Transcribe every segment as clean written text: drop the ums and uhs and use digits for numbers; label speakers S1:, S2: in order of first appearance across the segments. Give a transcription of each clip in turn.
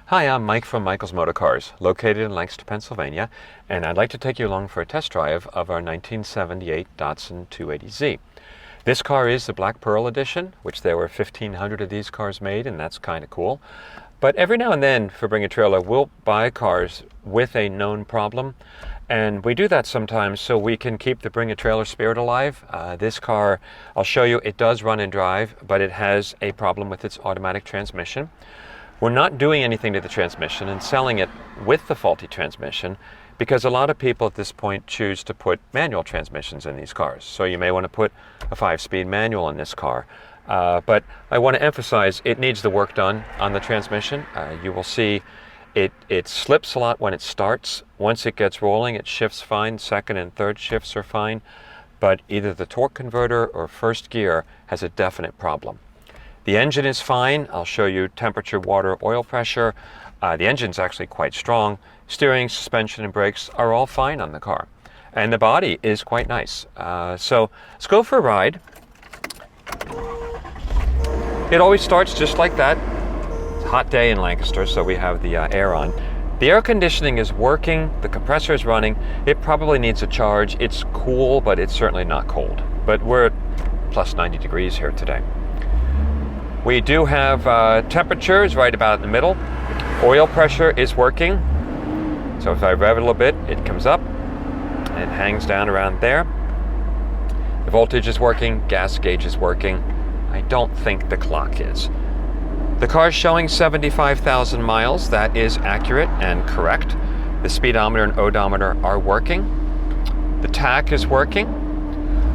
S1: Hi, I'm Mike from Michael's Motor Cars, located in Lancaster, Pennsylvania, and I'd like to take you along for a test drive of our 1978 Datsun 280Z. This car is the Black Pearl Edition, which there were 1,500 of these cars made, and that's kind of cool. But every now and then, for Bring a Trailer, we'll buy cars with a known problem, and we do that sometimes so we can keep the Bring a Trailer spirit alive. This car, I'll show you, it does run and drive, but it has a problem with its automatic transmission. We're not doing anything to the transmission and selling it with the faulty transmission because a lot of people at this point choose to put manual transmissions in these cars. So you may want to put a 5-speed manual in this car. But I want to emphasize it needs the work done on the transmission. You will see it slips a lot when it starts. Once it gets rolling, it shifts fine. Second and third shifts are fine. But either the torque converter or first gear has a definite problem. The engine is fine. I'll show you temperature, water, oil pressure. The engine's actually quite strong. Steering, suspension, and brakes are all fine on the car. And the body is quite nice. So let's go for a ride. It always starts just like that. It's a hot day in Lancaster, so we have the air on. The air conditioning is working. The compressor is running. It probably needs a charge. It's cool, but it's certainly not cold. But we're at plus 90 degrees here today. We do have temperatures right about in the middle. Oil pressure is working. So if I rev it a little bit, it comes up and it hangs down around there. The voltage is working, gas gauge is working. I don't think the clock is. The car's showing 75,000 miles. That is accurate and correct. The speedometer and odometer are working. The tach is working.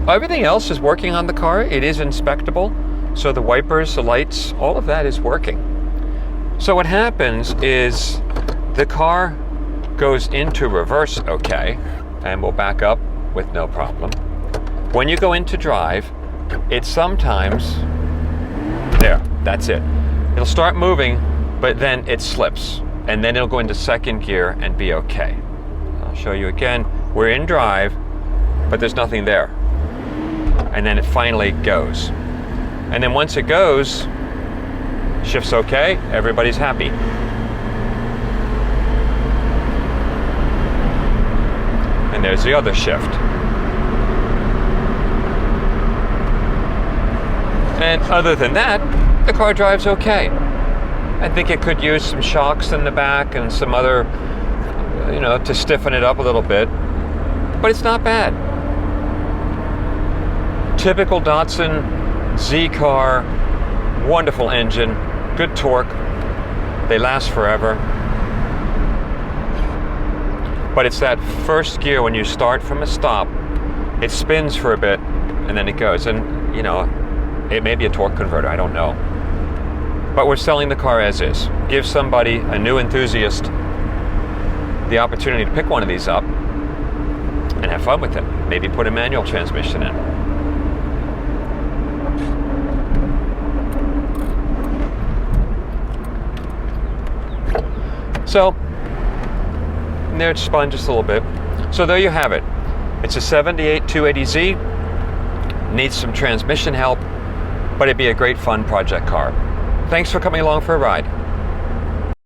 S1: Everything else is working on the car. It is inspectable. So the wipers, the lights, all of that is working. So what happens is the car goes into reverse okay, and will back up with no problem. When you go into drive, it sometimes, there, that's it. It'll start moving, but then it slips, and then it'll go into second gear and be okay. I'll show you again. We're in drive, but there's nothing there. And then it finally goes. And then once it goes, shifts okay, everybody's happy. And there's the other shift. And other than that, the car drives okay. I think it could use some shocks in the back and some other, to stiffen it up a little bit. But it's not bad. Typical Datsun Z car, wonderful engine, good torque, they last forever. But it's that first gear when you start from a stop, it spins for a bit and then it goes. And, it may be a torque converter, I don't know. But we're selling the car as is. Give somebody, a new enthusiast, the opportunity to pick one of these up and have fun with it. Maybe put a manual transmission in. So, there it's spun just a little bit. So there you have it. It's a 78 280Z. Needs some transmission help, but it'd be a great fun project car. Thanks for coming along for a ride.